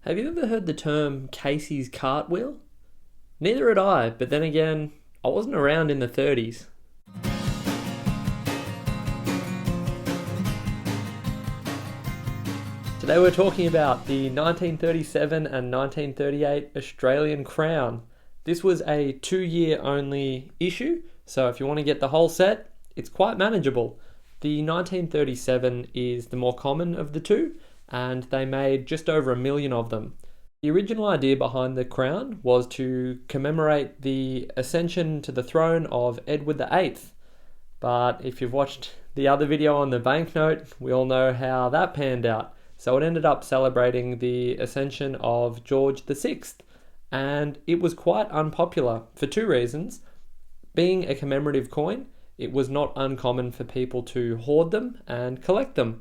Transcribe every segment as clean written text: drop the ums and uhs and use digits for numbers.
Have you ever heard the term Casey's cartwheel? Neither had I, but then again, I wasn't around in the 30s. Today we're talking about the 1937 and 1938 Australian Crown. This was a 2-year only issue, so if you want to get the whole set, it's quite manageable. The 1937 is the more common of the two, and they made just over 1 million of them. The original idea behind the crown was to commemorate the ascension to the throne of Edward VIII. But if you've watched the other video on the banknote, we all know how that panned out. So it ended up celebrating the ascension of George VI, and it was quite unpopular for two reasons. Being a commemorative coin, it was not uncommon for people to hoard them and collect them.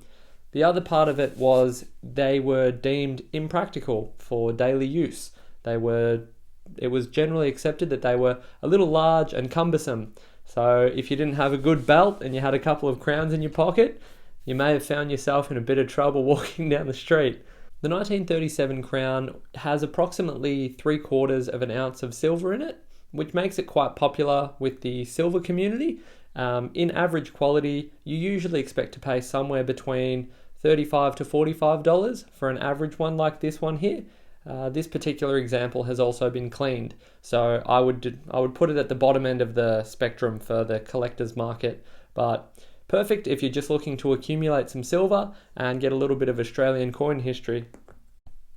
The other part of it was they were deemed impractical for daily use. It was generally accepted that they were a little large and cumbersome. So if you didn't have a good belt and you had a couple of crowns in your pocket, you may have found yourself in a bit of trouble walking down the street. The 1937 crown has approximately 3/4 of an ounce of silver in it, which makes it quite popular with the silver community. In average quality, you usually expect to pay somewhere between $35 to $45 for an average one like this one here. This particular example has also been cleaned, so I would put it at the bottom end of the spectrum for the collector's market, but perfect if you're just looking to accumulate some silver and get a little bit of Australian coin history.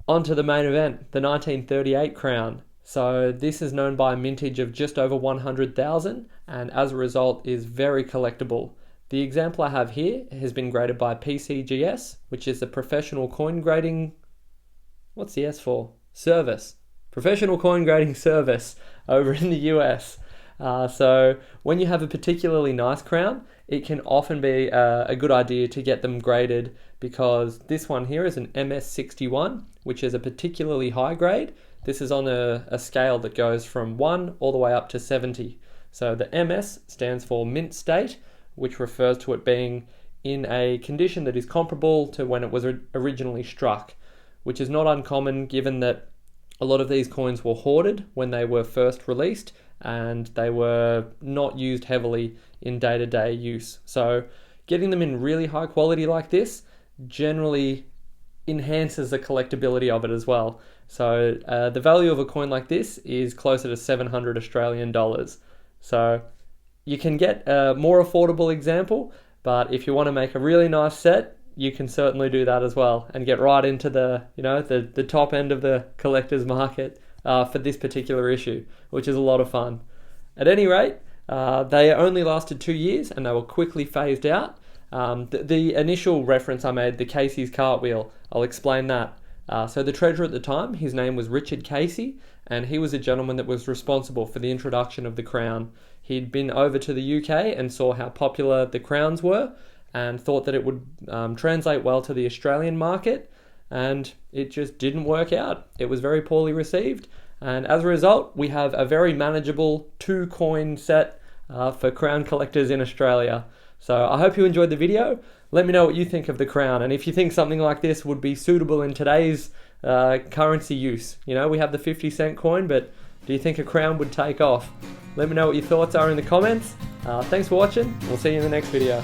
On to the main event, the 1938 crown. So this is known by a mintage of just over 100,000 and as a result is very collectible. The example I have here has been graded by PCGS, which is the Professional Coin Grading... What's the S for? Service. Professional Coin Grading Service over in the US. So when you have a particularly nice crown, it can often be a good idea to get them graded, because this one here is an MS61, which is a particularly high grade. This is on a scale that goes from 1 all the way up to 70. So the MS stands for mint state, which refers to it being in a condition that is comparable to when it was originally struck, which is not uncommon given that a lot of these coins were hoarded when they were first released and they were not used heavily in day-to-day use. So getting them in really high quality like this generally enhances the collectability of it as well. So the value of a coin like this is closer to 700 Australian dollars. So you can get a more affordable example, but if you want to make a really nice set, you can certainly do that as well and get right into the top end of the collector's market for this particular issue, which is a lot of fun. At any rate, they only lasted 2 years and they were quickly phased out. The initial reference I made, the Casey's cartwheel, I'll explain that. So the treasurer at the time, his name was Richard Casey, and he was a gentleman that was responsible for the introduction of the crown. He'd been over to the UK and saw how popular the crowns were and thought that it would translate well to the Australian market, and it just didn't work out. It was very poorly received, and as a result, we have a very manageable 2-coin set for crown collectors in Australia. So I hope you enjoyed the video. Let me know what you think of the crown, and if you think something like this would be suitable in today's currency use. You know, we have the 50-cent coin, but do you think a crown would take off? Let me know what your thoughts are in the comments. Thanks for watching. We'll see you in the next video.